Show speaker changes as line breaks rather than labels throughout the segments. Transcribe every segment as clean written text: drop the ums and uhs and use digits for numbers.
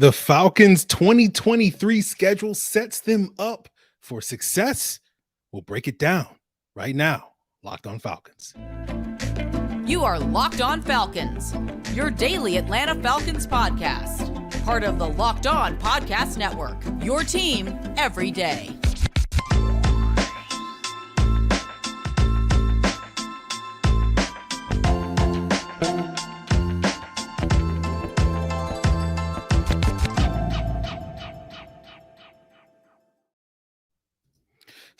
The Falcons' 2023 schedule sets them up for success. We'll break it down right now. Locked on Falcons.
You are Locked On Falcons, your daily Atlanta Falcons podcast. Part of the Locked On Podcast Network, your team every day.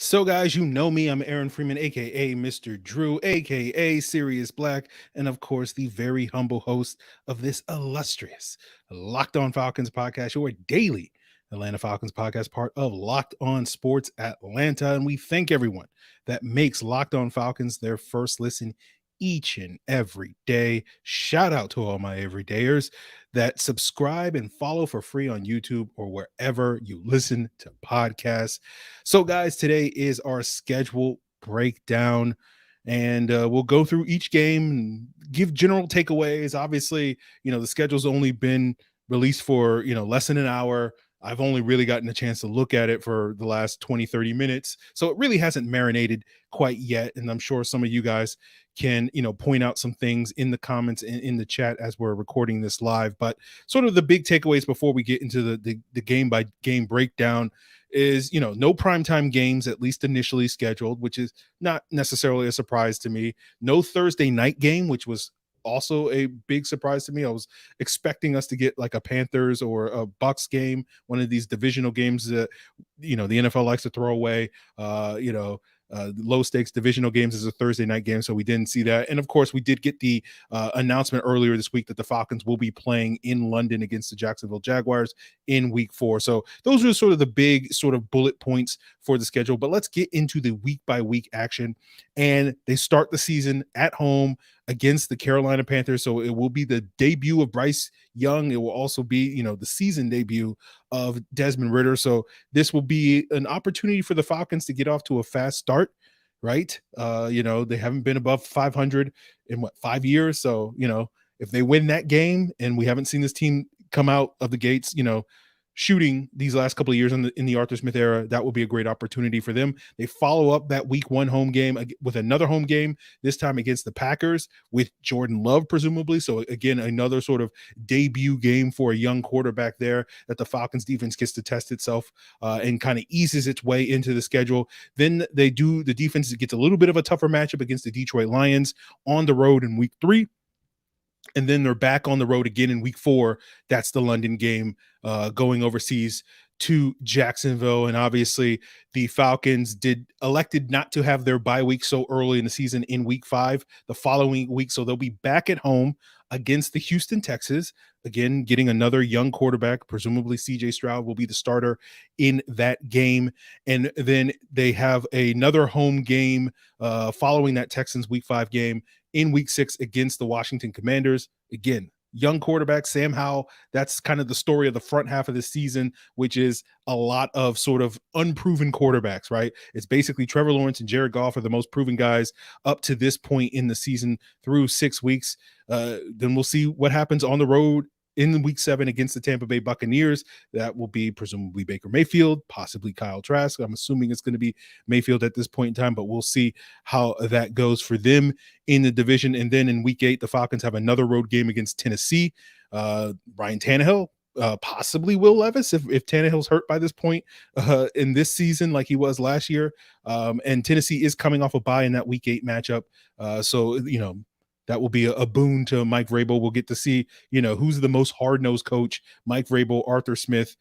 So, guys, you know me. I'm Aaron Freeman, a.k.a. Mr. Drew, a.k.a. Sirius Black, and, of course, the very humble host of this illustrious Locked On Falcons podcast, your daily Atlanta Falcons podcast, part of Locked On Sports Atlanta. And we thank everyone that makes Locked On Falcons their first listen each and every day. Shout out to all my everydayers that subscribe and follow for free on YouTube or wherever you listen to podcasts. So, guys, today is our schedule breakdown, and we'll go through each game and give general takeaways. Obviously, the schedule's only been released for, less than an hour. I've only really gotten a chance to look at it for the last 20, 30 minutes. So it really hasn't marinated quite yet. And I'm sure some of you guys can, point out some things in the comments and in the chat as we're recording this live. But sort of the big takeaways before we get into the game by game breakdown is, no primetime games, at least initially scheduled, which is not necessarily a surprise to me. No Thursday night game, which was also a big surprise to me. I was expecting us to get like a Panthers or a Bucks game, one of these divisional games that the NFL likes to throw away. Low stakes divisional games is a Thursday night game, so we didn't see that. And of course, we did get the announcement earlier this week that the Falcons will be playing in London against the Jacksonville Jaguars in Week 4. So those are sort of the big sort of bullet points for the schedule. But let's get into the week by week action. And they start the season at home against the Carolina Panthers. So it will be the debut of Bryce Young. It will also be, the season debut of Desmond Ridder. So this will be an opportunity for the Falcons to get off to a fast start, right? They haven't been above 500 in 5 years. So, if they win that game, and we haven't seen this team come out of the gates, shooting these last couple of years in the Arthur Smith era, that will be a great opportunity for them. They follow up that Week 1 home game with another home game, this time against the Packers with Jordan Love, presumably. So again, another sort of debut game for a young quarterback there that the Falcons defense gets to test itself and kind of eases its way into the schedule. Then the defense gets a little bit of a tougher matchup against the Detroit Lions on the road in Week 3. And then they're back on the road again in Week 4. That's the London game, going overseas to Jacksonville. And obviously the Falcons elected not to have their bye week so early in the season in Week 5 the following week. So they'll be back at home against the Houston Texans, again, getting another young quarterback. Presumably CJ Stroud will be the starter in that game. And then they have another home game following that Texans Week 5 game in Week 6 against the Washington Commanders. Again, young quarterback, Sam Howell. That's kind of the story of the front half of the season, which is a lot of sort of unproven quarterbacks, right? It's basically Trevor Lawrence and Jared Goff are the most proven guys up to this point in the season through 6 weeks. Then we'll see what happens on the road in Week 7 against the Tampa Bay Buccaneers. That will be presumably Baker Mayfield, possibly Kyle Trask. I'm assuming it's going to be Mayfield at this point in time, but we'll see how that goes for them in the division. And then in Week 8, the Falcons have another road game against Tennessee. Ryan Tannehill, possibly Will Levis if Tannehill's hurt by this point in this season like he was last year. And Tennessee is coming off a bye in that Week 8 matchup. So, that will be a boon to Mike Vrabel. We'll get to see, who's the most hard-nosed coach, Mike Vrabel, Arthur Smith.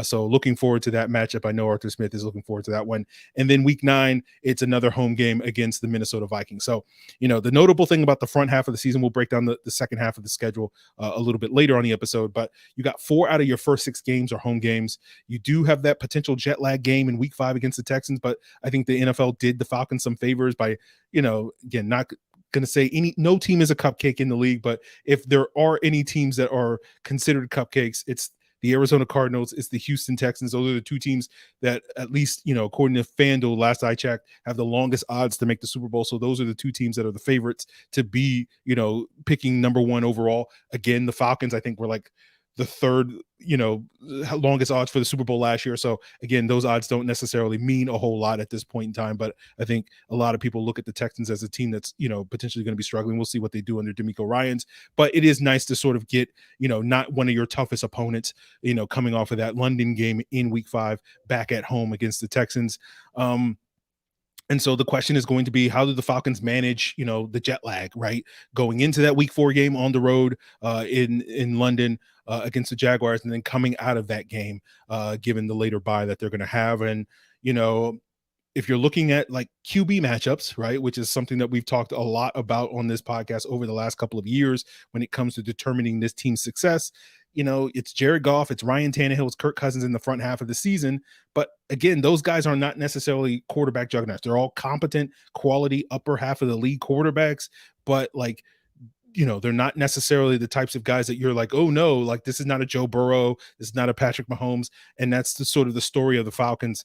So looking forward to that matchup. I know Arthur Smith is looking forward to that one. And then Week 9, it's another home game against the Minnesota Vikings. So, the notable thing about the front half of the season, we'll break down the second half of the schedule a little bit later on the episode, but you got 4 out of your first 6 games are home games. You do have that potential jet lag game in Week 5 against the Texans, but I think the NFL did the Falcons some favors by, again, not going to say no team is a cupcake in the league, but if there are any teams that are considered cupcakes, it's the Arizona Cardinals, it's the Houston Texans. Those are the two teams that, at least, according to FanDuel, last I checked, have the longest odds to make the Super Bowl. So those are the two teams that are the favorites to be, picking number 1 overall. Again, the Falcons, I think, were like the third, longest odds for the Super Bowl last year. So again, those odds don't necessarily mean a whole lot at this point in time. But I think a lot of people look at the Texans as a team that's, potentially going to be struggling. We'll see what they do under D'Amico Ryans. But it is nice to sort of get, not one of your toughest opponents, coming off of that London game in Week 5 back at home against the Texans. And so the question is going to be, how do the Falcons manage, the jet lag, right? Going into that Week 4 game on the road in London against the Jaguars, and then coming out of that game, given the later bye that they're going to have. And, if you're looking at like QB matchups, right, which is something that we've talked a lot about on this podcast over the last couple of years when it comes to determining this team's success, it's Jared Goff, it's Ryan Tannehill, it's Kirk Cousins in the front half of the season. But again, those guys are not necessarily quarterback juggernauts. They're all competent, quality, upper half of the league quarterbacks, but like, they're not necessarily the types of guys that you're like, oh no, like this is not a Joe Burrow, this is not a Patrick Mahomes. And that's the sort of the story of the Falcons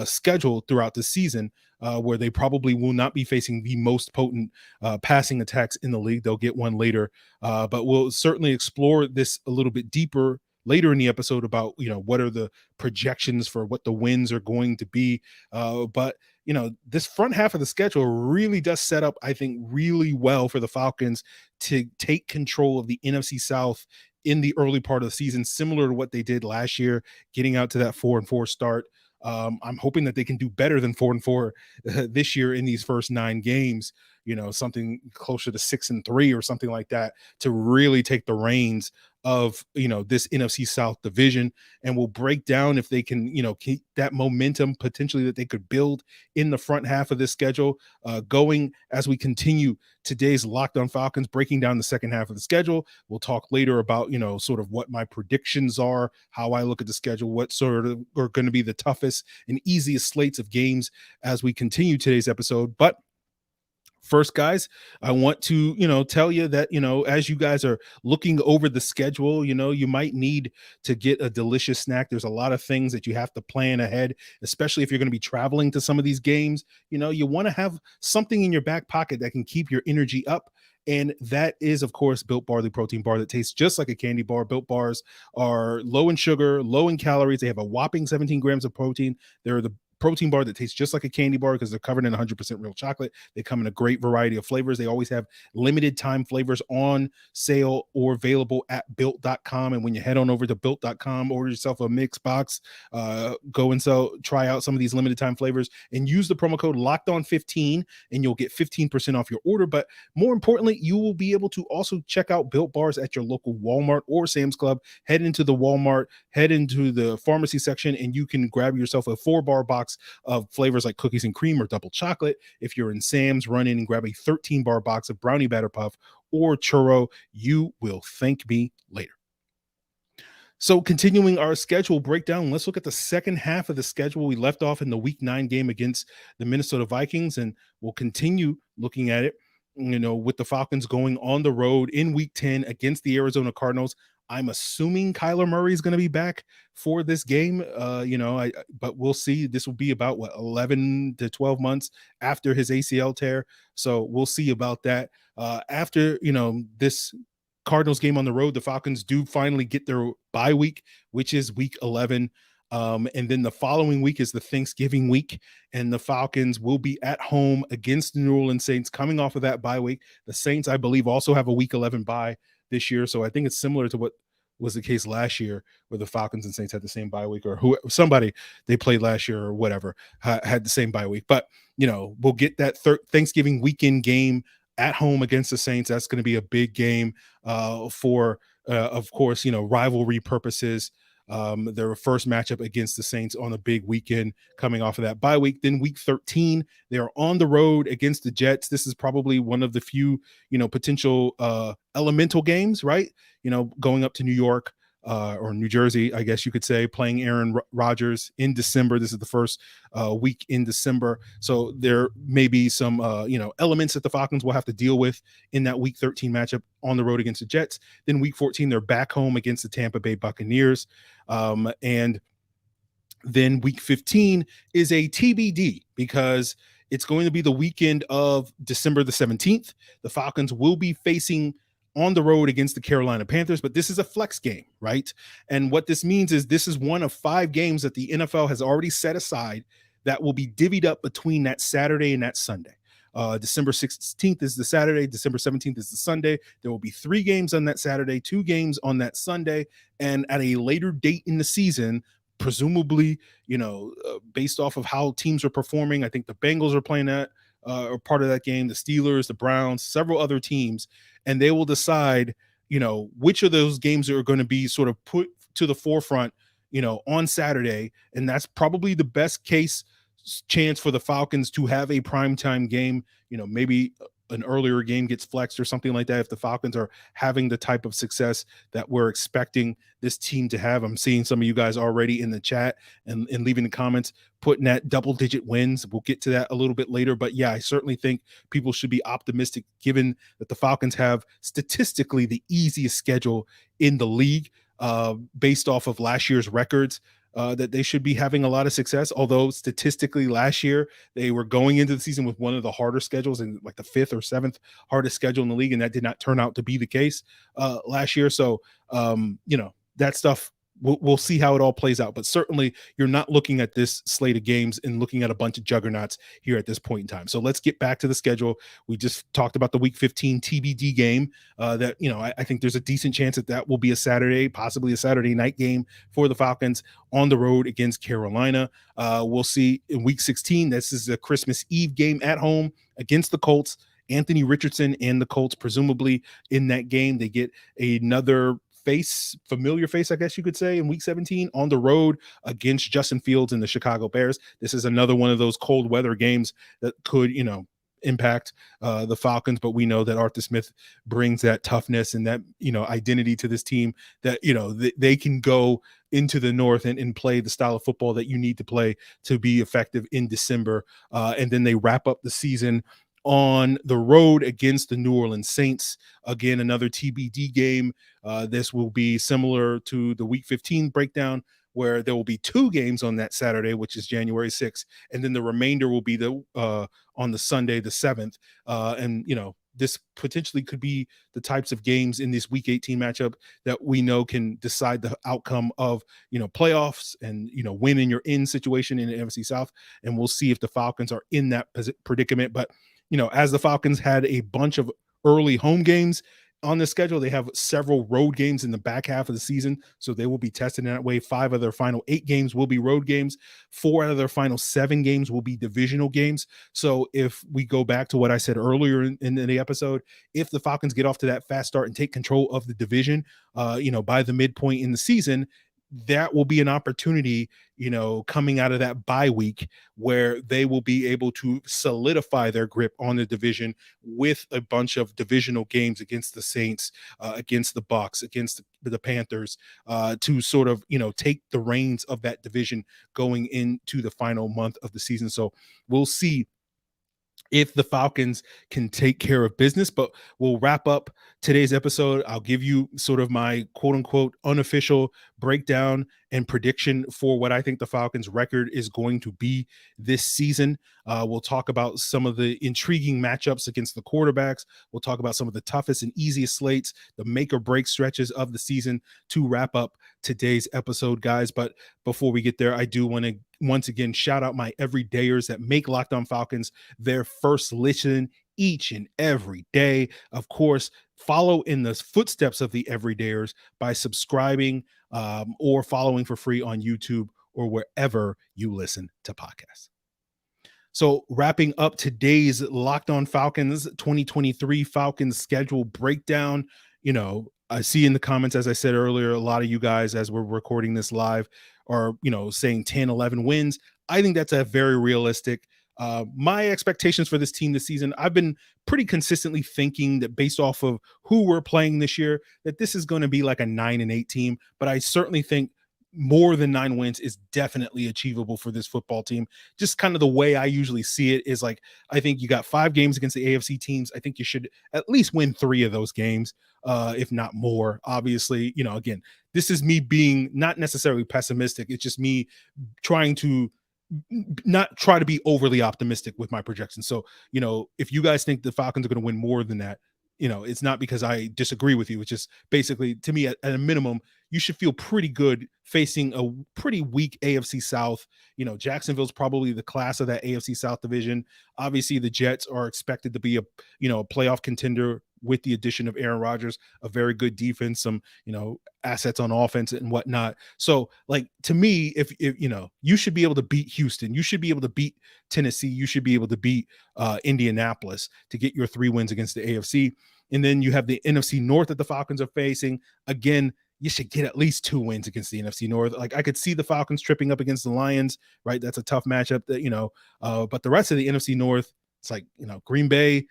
schedule throughout the season, where they probably will not be facing the most potent passing attacks in the league. They'll get one later, but we'll certainly explore this a little bit deeper later in the episode about, what are the projections for what the wins are going to be. But this front half of the schedule really does set up, I think, really well for the Falcons to take control of the NFC South in the early part of the season, similar to what they did last year, getting out to that 4-4 start. I'm hoping that they can do better than 4-4 this year in these first 9 games, something closer to 6-3 or something like that, to really take the reins of, this NFC South division. And we'll break down if they can, keep that momentum potentially that they could build in the front half of this schedule going as we continue today's Locked On Falcons, breaking down the second half of the schedule. We'll talk later about, sort of what my predictions are, how I look at the schedule, what sort of are going to be the toughest and easiest slates of games as we continue today's episode. But first, guys, I want to, tell you that, as you guys are looking over the schedule, you might need to get a delicious snack. There's a lot of things that you have to plan ahead, especially if you're going to be traveling to some of these games. You want to have something in your back pocket that can keep your energy up. And that is, of course, Built Bar, the protein bar that tastes just like a candy bar. Built Bars are low in sugar, low in calories. They have a whopping 17 grams of protein. They're the protein bar that tastes just like a candy bar because they're covered in 100% real chocolate. They come in a great variety of flavors. They always have limited time flavors on sale or available at built.com. And when you head on over to built.com, order yourself a mix box, go and try out some of these limited time flavors and use the promo code LOCKEDON15 and you'll get 15% off your order. But more importantly, you will be able to also check out Built Bars at your local Walmart or Sam's Club. Head into the Walmart, head into the pharmacy section, and you can grab yourself a 4-bar box of flavors like cookies and cream or double chocolate. If you're in Sam's, run in and grab a 13-bar box of brownie batter puff or churro. You will thank me later. So continuing our schedule breakdown, let's look at the second half of the schedule. We left off in the Week 9 game against the Minnesota Vikings, and we'll continue looking at it, with the Falcons going on the road in Week 10 against the Arizona Cardinals. I'm assuming Kyler Murray is going to be back for this game, but we'll see. This will be about 11 to 12 months after his ACL tear. So we'll see about that. After, this Cardinals game on the road, the Falcons do finally get their bye week, which is Week 11. And then the following week is the Thanksgiving week, and the Falcons will be at home against the New Orleans Saints coming off of that bye week. The Saints, I believe, also have a Week 11 bye this year. So I think it's similar to what was the case last year where the Falcons and Saints had the same bye week, or somebody they played last year or whatever had the same bye week. But, we'll get that Thanksgiving weekend game at home against the Saints. That's going to be a big game for, of course, rivalry purposes. Their first matchup against the Saints on a big weekend coming off of that bye week. Then Week 13, they're on the road against the Jets. This is probably one of the few, potential elemental games, right? Going up to New York or New Jersey, I guess you could say, playing Aaron Rodgers in December. This is the first week in December. So there may be some, elements that the Falcons will have to deal with in that Week 13 matchup on the road against the Jets. Then Week 14, they're back home against the Tampa Bay Buccaneers. And then Week 15 is a TBD because it's going to be the weekend of December the 17th. The Falcons will be facing on the road against the Carolina Panthers, but this is a flex game, right? And what this means is this is one of 5 games that the NFL has already set aside that will be divvied up between that Saturday and that Sunday. December 16th is the Saturday. December 17th is the Sunday. There will be 3 games on that Saturday, 2 games on that Sunday. And at a later date in the season, presumably, based off of how teams are performing, I think the Bengals are playing that or part of that game, the Steelers, the Browns, several other teams, and they will decide, which of those games are going to be sort of put to the forefront, on Saturday. And that's probably the best case chance for the Falcons to have a primetime game. Maybe an earlier game gets flexed or something like that if the Falcons are having the type of success that we're expecting this team to have. I'm seeing some of you guys already in the chat and leaving the comments putting that double-digit wins. We'll get to that a little bit later, but yeah, I certainly think people should be optimistic given that the Falcons have statistically the easiest schedule in the league based off of last year's records. That they should be having a lot of success. Although statistically last year, they were going into the season with one of the harder schedules and like the 5th or 7th hardest schedule in the league. And that did not turn out to be the case last year. So, that stuff, we'll see how it all plays out. But certainly you're not looking at this slate of games and looking at a bunch of juggernauts here at this point in time. So let's get back to the schedule. We just talked about the week 15 TBD game that, I think there's a decent chance that will be a Saturday, possibly a Saturday night game for the Falcons on the road against Carolina. We'll see in week 16. This is a Christmas Eve game at home against the Colts. Anthony Richardson and the Colts, presumably in that game, they get another familiar face, I guess you could say, in week 17 on the road against Justin Fields and the Chicago Bears. This is another one of those cold weather games that could, impact the Falcons, but we know that Arthur Smith brings that toughness and that, identity to this team that, they can go into the North and play the style of football that you need to play to be effective in December. And then they wrap up the season on the road against the New Orleans Saints. Again, another TBD game. This will be similar to the Week 15 breakdown, where there will be 2 games on that Saturday, which is January 6th, and then the remainder will be on the Sunday, the 7th. And this potentially could be the types of games in this Week 18 matchup that we know can decide the outcome of playoffs and win in your in situation in the NFC South. And we'll see if the Falcons are in that predicament. But as the Falcons had a bunch of early home games on the schedule, they have several road games in the back half of the season. So they will be tested in that way. 5 of their final 8 games will be road games. 4 out of their final 7 games will be divisional games. So if we go back to what I said earlier in the episode, if the Falcons get off to that fast start and take control of the division, by the midpoint in the season, that will be an opportunity, coming out of that bye week where they will be able to solidify their grip on the division with a bunch of divisional games against the Saints, against the Bucs, against the Panthers, to sort of, take the reins of that division going into the final month of the season. So we'll see if the Falcons can take care of business. But we'll wrap up today's episode. I'll give you sort of my quote unquote unofficial breakdown and prediction for what I think the Falcons record is going to be this season. We'll talk about some of the intriguing matchups against the quarterbacks. We'll talk about some of the toughest and easiest slates, the make or break stretches of the season to wrap up today's episode, guys. But before we get there, I do want to once again shout out my everydayers that make Locked On Falcons their first listen each and every day. Of course, follow in the footsteps of the everydayers by subscribing or following for free on YouTube or wherever you listen to podcasts. So wrapping up today's Locked On Falcons 2023 Falcons schedule breakdown, I see in the comments, as I said earlier, a lot of you guys, as we're recording this live, are, saying 10, 11 wins. I think that's a very realistic. My expectations for this team this season, I've been pretty consistently thinking that based off of who we're playing this year, that this is going to be like a 9-8 team. But I certainly think more than 9 wins is definitely achievable for this football team. Just kind of the way I usually see it is like, I think you got 5 games against the AFC teams. I think you should at least win 3 of those games, if not more. Obviously, again, this is me being not necessarily pessimistic. It's just me trying to not try to be overly optimistic with my projections. So, if you guys think the Falcons are going to win more than that, it's not because I disagree with you. It's just basically, to me, at a minimum, you should feel pretty good facing a pretty weak AFC South. Jacksonville's probably the class of that AFC South division. Obviously, the Jets are expected to be a playoff contender with the addition of Aaron Rodgers, a very good defense, some, assets on offense and whatnot. So, like, to me, if you should be able to beat Houston, you should be able to beat Tennessee, you should be able to beat Indianapolis to get your 3 wins against the AFC. And then you have the NFC North that the Falcons are facing. Again, you should get at least 2 wins against the NFC North. Like, I could see the Falcons tripping up against the Lions, right? That's a tough matchup that, but the rest of the NFC North, it's like, Green Bay,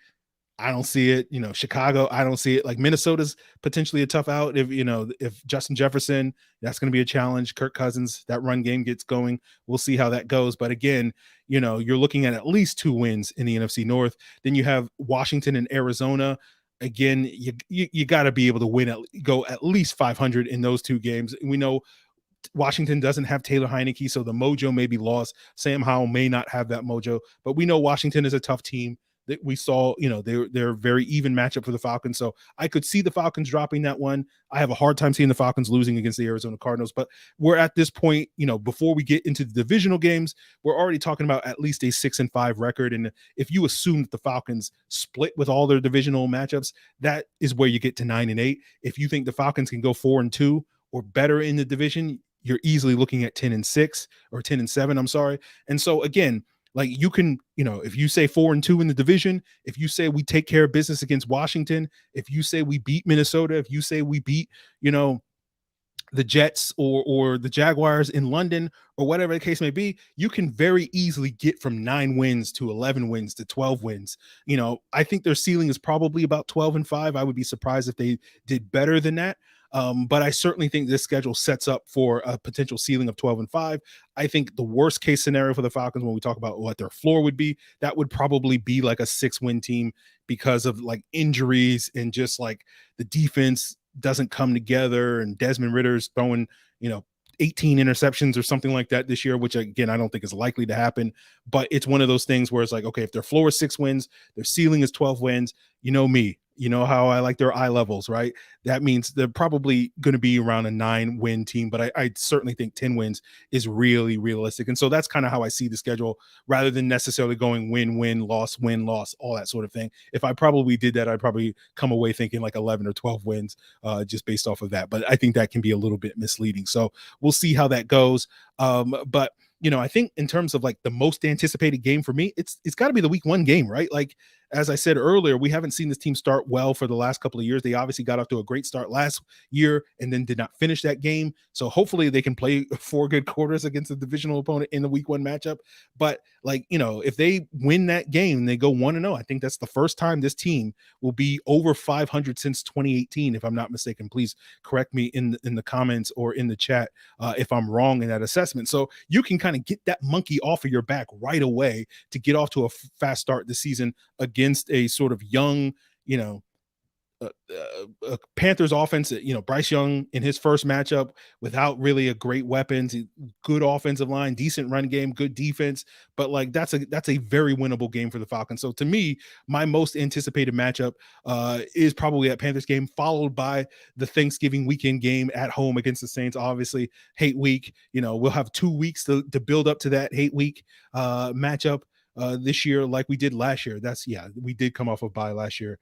I don't see it. Chicago, I don't see it. Like, Minnesota's potentially a tough out if Justin Jefferson, that's going to be a challenge. Kirk Cousins, that run game gets going. We'll see how that goes. But again, you're looking at least 2 wins in the NFC North. Then you have Washington and Arizona. Again, you got to be able to go at least 500 in those 2 games. We know Washington doesn't have Taylor Heineke, so the mojo may be lost. Sam Howell may not have that mojo, but we know Washington is a tough team. That we saw, they're a very even matchup for the Falcons. So I could see the Falcons dropping that one. I have a hard time seeing the Falcons losing against the Arizona Cardinals, but we're at this point, before we get into the divisional games, we're already talking about at least a 6-5 record. And if you assume that the Falcons split with all their divisional matchups, that is where you get to 9-8. If you think the Falcons can go 4-2 or better in the division, you're easily looking at 10-6 or 10-7. I'm sorry. And so again, like, you can, if you say 4-2 in the division, if you say we take care of business against Washington, if you say we beat Minnesota, if you say we beat, the Jets or the Jaguars in London or whatever the case may be, you can very easily get from 9 wins to 11 wins to 12 wins. I think their ceiling is probably about 12-5. I would be surprised if they did better than that. But I certainly think this schedule sets up for a potential ceiling of 12-5. I think the worst case scenario for the Falcons, when we talk about what their floor would be, that would probably be like a 6-win team because of like injuries and just like the defense doesn't come together, and Desmond Ritter's throwing, 18 interceptions or something like that this year, which again, I don't think is likely to happen, but it's one of those things where it's like, okay, if their floor is 6 wins, their ceiling is 12 wins, me, how I like their eye levels, right? That means they're probably going to be around a 9-win team, but I certainly think 10 wins is really realistic. And so that's kind of how I see the schedule, rather than necessarily going win, loss, all that sort of thing. If I probably did that, I'd probably come away thinking like 11 or 12 wins just based off of that. But I think that can be a little bit misleading. So we'll see how that goes. But I think in terms of like the most anticipated game for me, it's got to be the week 1 game, right? Like, as I said earlier, we haven't seen this team start well for the last couple of years. They obviously got off to a great start last year and then did not finish that game. So hopefully they can play 4 good quarters against a divisional opponent in the week 1 matchup. But like, if they win that game, they go 1-0. I think that's the first time this team will be over 500 since 2018, if I'm not mistaken. Please correct me in the comments or in the chat if I'm wrong in that assessment. So you can kind of get that monkey off of your back right away to get off to a fast start this season against a sort of young, Panthers offense. Bryce Young in his first matchup without really a great weapons, good offensive line, decent run game, good defense, but like that's a very winnable game for the Falcons. So to me, my most anticipated matchup is probably that Panthers game, followed by the Thanksgiving weekend game at home against the Saints. Obviously, hate week. We'll have 2 weeks to build up to that hate week matchup this year, like we did last year. We did come off a bye last year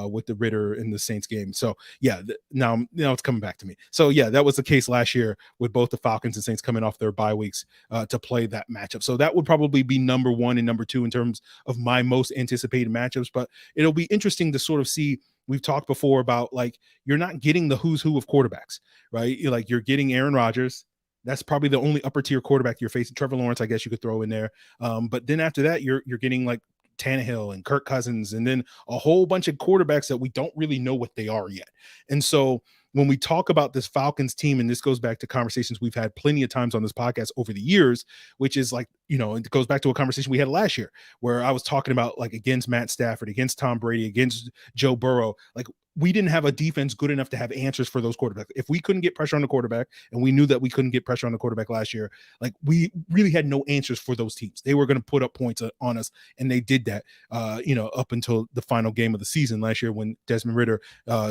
with the Ritter and the Saints game. So now it's coming back to me. So that was the case last year with both the Falcons and Saints coming off their bye weeks to play that matchup. So that would probably be number 1 and number 2 in terms of my most anticipated matchups. But it'll be interesting to sort of see. We've talked before about, like, you're not getting the who's who of quarterbacks, right? You're getting Aaron Rodgers. That's probably the only upper tier quarterback you're facing. Trevor Lawrence, I guess you could throw in there. But then after that, you're getting like Tannehill and Kirk Cousins, and then a whole bunch of quarterbacks that we don't really know what they are yet. And so, when we talk about this Falcons team, and this goes back to conversations we've had plenty of times on this podcast over the years, which is like, it goes back to a conversation we had last year where I was talking about like against Matt Stafford, against Tom Brady, against Joe Burrow, like we didn't have a defense good enough to have answers for those quarterbacks. If we couldn't get pressure on the quarterback, and we knew that we couldn't get pressure on the quarterback last year, like we really had no answers for those teams. They were going to put up points on us, and they did that, up until the final game of the season last year when Desmond Ridder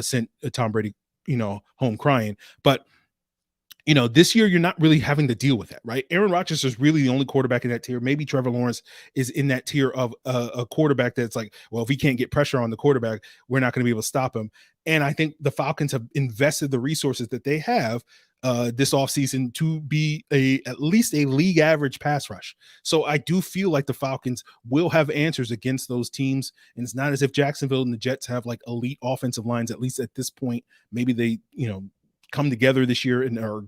sent Tom Brady, home crying. But this year you're not really having to deal with that, right? Aaron Rodgers is really the only quarterback in that tier. Maybe Trevor Lawrence is in that tier of a quarterback that's like, well, if he can't get pressure on the quarterback, we're not going to be able to stop him. And I think the Falcons have invested the resources that they have this offseason to be at least a league average pass rush. So I do feel like the Falcons will have answers against those teams. And it's not as if Jacksonville and the Jets have like elite offensive lines, at least at this point. Maybe they, come together this year and are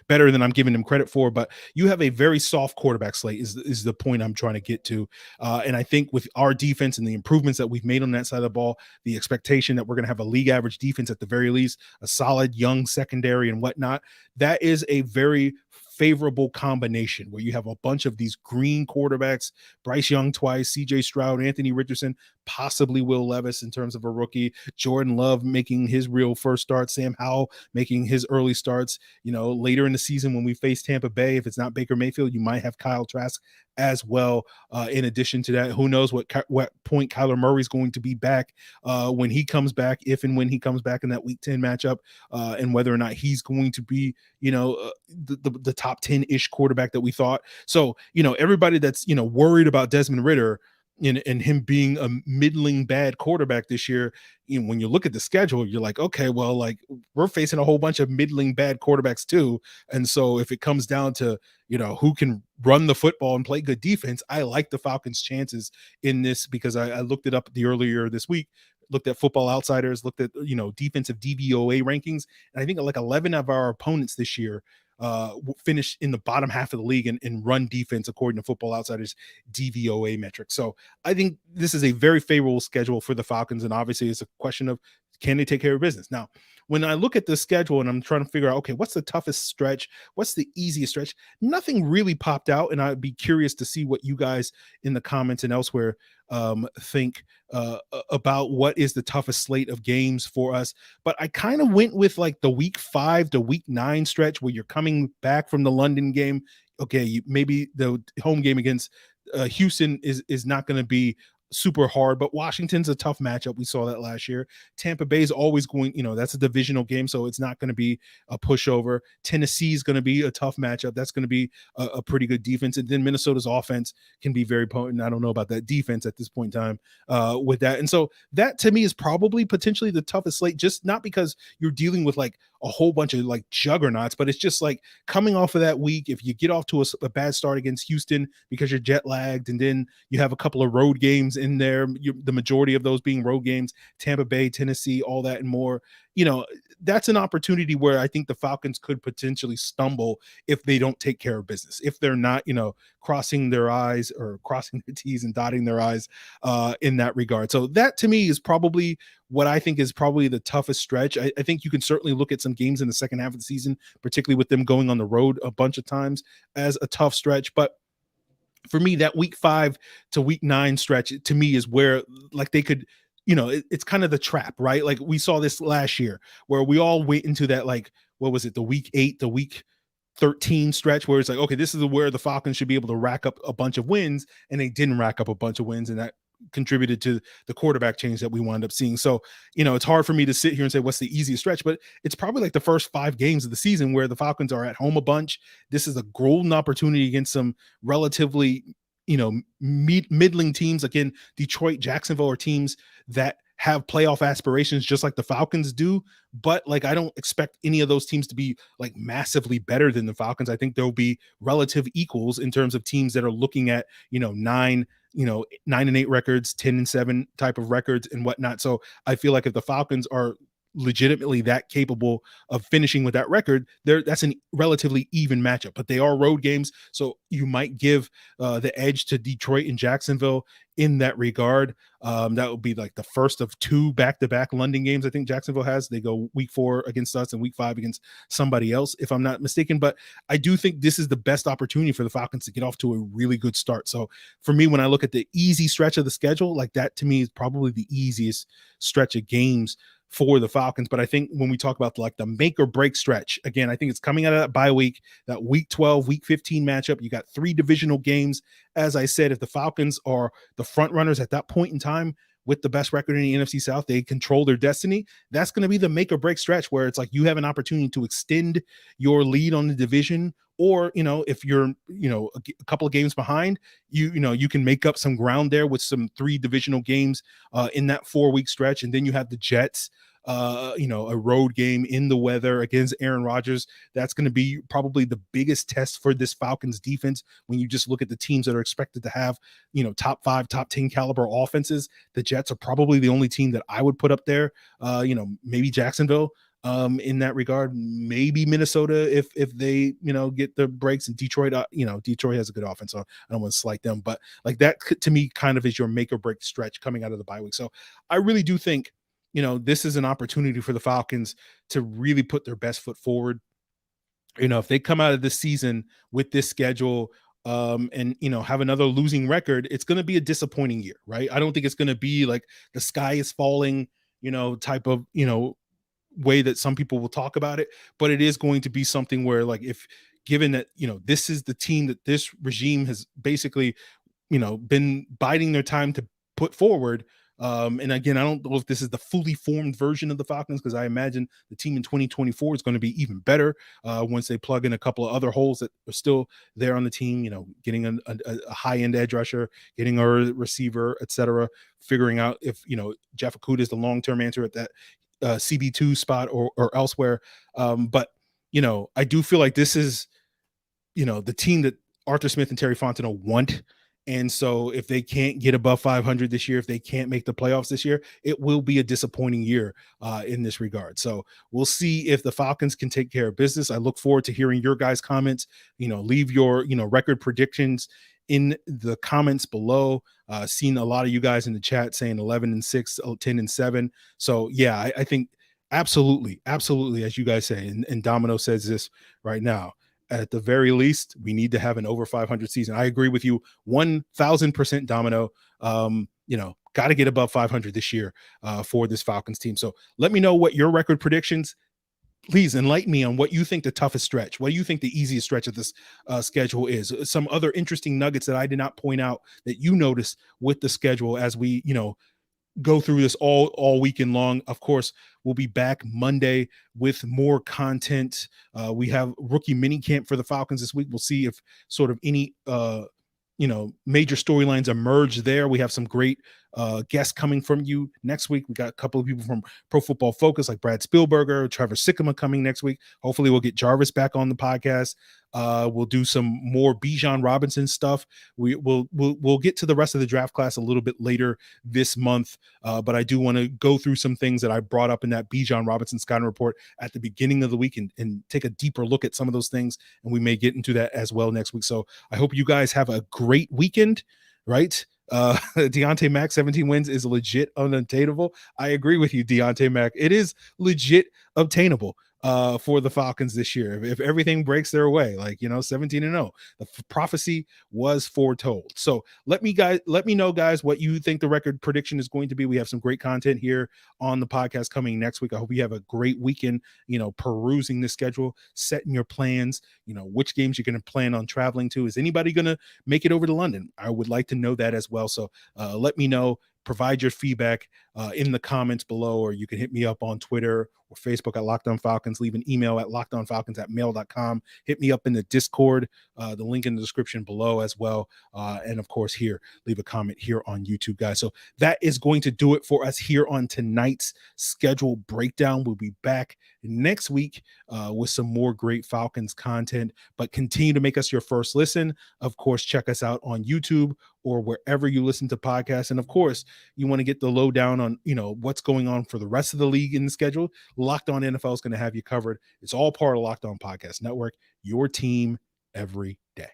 better than I'm giving them credit for, but you have a very soft quarterback slate is the point I'm trying to get to. And I think with our defense and the improvements that we've made on that side of the ball, the expectation that we're going to have a league average defense at the very least, a solid young secondary and whatnot, that is a very favorable combination where you have a bunch of these green quarterbacks, Bryce Young twice, CJ Stroud, Anthony Richardson, possibly Will Levis in terms of a rookie, Jordan Love making his real first start, Sam Howell making his early starts, later in the season when we face Tampa Bay. If it's not Baker Mayfield, you might have Kyle Trask as well. In addition to that, who knows what point Kyler Murray is going to be back when he comes back, if and when he comes back in that Week 10 matchup, and whether or not he's going to be, the top 10-ish quarterback that we thought. So, everybody that's, worried about Desmond Ridder and him being a middling bad quarterback this year, when you look at the schedule, you're like, okay, well, like we're facing a whole bunch of middling bad quarterbacks too. And so if it comes down to, who can run the football and play good defense, I like the Falcons' chances in this because I looked it up earlier this week, looked at Football Outsiders, looked at, defensive DVOA rankings. And I think like 11 of our opponents this year finished in the bottom half of the league in run defense, according to Football Outsiders DVOA metrics. So I think this is a very favorable schedule for the Falcons. And obviously it's a question of, can they take care of business? Now, when I look at the schedule and I'm trying to figure out, okay, what's the toughest stretch? What's the easiest stretch? Nothing really popped out. And I'd be curious to see what you guys in the comments and elsewhere think about what is the toughest slate of games for us. But I kind of went with like the week 5 to week 9 stretch where you're coming back from the London game. Okay, maybe the home game against Houston is not going to be super hard, but Washington's a tough matchup. We saw that last year. Tampa Bay is always going, that's a divisional game, so it's not going to be a pushover. Tennessee is going to be a tough matchup. That's going to be a pretty good defense. And then Minnesota's offense can be very potent. I don't know about that defense at this point in time with that. And so that to me is probably potentially the toughest slate, just not because you're dealing with like a whole bunch of like juggernauts, but it's just like coming off of that week, if you get off to a bad start against Houston because you're jet lagged, and then you have a couple of road games in there, the majority of those being road games, Tampa Bay, Tennessee, all that and more, that's an opportunity where I think the Falcons could potentially stumble if they don't take care of business, if they're not, crossing their I's or crossing their T's and dotting their I's in that regard. So that to me is probably what I think is probably the toughest stretch. I think you can certainly look at some games in the second half of the season, particularly with them going on the road a bunch of times, as a tough stretch. But for me, that week 5 to week 9 stretch to me is where like they could, it's kind of the trap, right? Like we saw this last year where we all went into that, like, what was it? The week 8, the week 13 stretch where it's like, okay, this is where the Falcons should be able to rack up a bunch of wins, and they didn't rack up a bunch of wins. And that contributed to the quarterback change that we wound up seeing. So, it's hard for me to sit here and say what's the easiest stretch, but it's probably like the first 5 games of the season where the Falcons are at home a bunch. This is a golden opportunity against some relatively, middling teams. Again, Detroit, Jacksonville are teams that have playoff aspirations just like the Falcons do, but like I don't expect any of those teams to be like massively better than the Falcons. I think there'll be relative equals in terms of teams that are looking at 9-8 records, 10-7 type of records and whatnot. So I feel like if the Falcons are legitimately that capable of finishing with that record, that's a relatively even matchup. But they are road games, so you might give the edge to Detroit and Jacksonville in that regard. That would be like the first of 2 back-to-back London games I think Jacksonville has. They go week 4 against us and week 5 against somebody else, if I'm not mistaken. But I do think this is the best opportunity for the Falcons to get off to a really good start. So for me, when I look at the easy stretch of the schedule, like that to me is probably the easiest stretch of games for the Falcons. But I think when we talk about like the make or break stretch, again, I think it's coming out of that bye week, that week 12, week 15 matchup. You got 3 divisional games. As I said, if the Falcons are the front runners at that point in time with the best record in the NFC South, they control their destiny. That's going to be the make or break stretch where it's like you have an opportunity to extend your lead on the division. Or, if you're, a couple of games behind, you can make up some ground there with some 3 divisional games in that 4-week stretch. And then you have the Jets, a road game in the weather against Aaron Rodgers. That's going to be probably the biggest test for this Falcons defense. When you just look at the teams that are expected to have, top 5, top 10 caliber offenses, the Jets are probably the only team that I would put up there. Maybe Jacksonville. In that regard, maybe Minnesota if they get the breaks, and Detroit Detroit has a good offense, so I don't want to slight them, but like that to me kind of is your make or break stretch coming out of the bye week. So I really do think this is an opportunity for the Falcons to really put their best foot forward. If they come out of this season with this schedule and have another losing record, it's going to be a disappointing year, right? I don't think it's going to be like the sky is falling type of way that some people will talk about it, but it is going to be something where, like, if given that this is the team that this regime has basically been biding their time to put forward, and again, I don't know if this is the fully formed version of the Falcons, because I imagine the team in 2024 is going to be even better once they plug in a couple of other holes that are still there on the team, getting a high-end edge rusher, getting a receiver, etc., figuring out if Jeff Okudah is the long-term answer at that CB2 spot or elsewhere. But I do feel like this is the team that Arthur Smith and Terry Fontenot want. And so if they can't get above 500 this year, if they can't make the playoffs this year, it will be a disappointing year in this regard. So we'll see if the Falcons can take care of business. I look forward to hearing your guys' comments. Leave your record predictions in the comments below. Seen a lot of you guys in the chat saying 11-6, 10-7. So yeah, I think absolutely, as you guys say, and Domino says this right now, at the very least, we need to have an over 500 season. I agree with you 1,000%, Domino. Got to get above 500 this year for this Falcons team. So let me know what your record predictions. Please enlighten me on what you think the toughest stretch, what do you think the easiest stretch of this schedule is. Some other interesting nuggets that I did not point out that you notice with the schedule as we, go through this all weekend long. Of course, we'll be back Monday with more content. We have rookie mini camp for the Falcons this week. We'll see if sort of any major storylines emerge there. We have some great guests coming from you next week. We got a couple of people from Pro Football Focus, like Brad Spielberger, Trevor Sikkema coming next week. Hopefully we'll get Jarvis back on the podcast. We'll do some more Bijan Robinson stuff. We'll get to the rest of the draft class a little bit later this month. But I do want to go through some things that I brought up in that Bijan Robinson scouting report at the beginning of the week and take a deeper look at some of those things. And we may get into that as well next week. So I hope you guys have a great weekend, right? Deontay Mack 17 wins is legit unattainable. I agree with you, Deontay Mack. It is legit obtainable for the Falcons this year. If everything breaks their way, 17-0, the prophecy was foretold. So let me know, guys, what you think the record prediction is going to be. We have some great content here on the podcast coming next week. I hope you have a great weekend, perusing the schedule, setting your plans, which games you're going to plan on traveling to. Is anybody going to make it over to London? I would like to know that as well. So let me know. Provide your feedback in the comments below, or you can hit me up on Twitter or Facebook at Locked On Falcons. Leave an email at lockedonfalcons@mail.com. Hit me up in the Discord, the link in the description below as well. And of course, here, leave a comment here on YouTube, guys. So that is going to do it for us here on tonight's schedule breakdown. We'll be back next week with some more great Falcons content, but continue to make us your first listen. Of course, check us out on YouTube or wherever you listen to podcasts. And of course, you want to get the lowdown on, what's going on for the rest of the league in the schedule, Locked On NFL is going to have you covered. It's all part of Locked On Podcast Network, your team every day.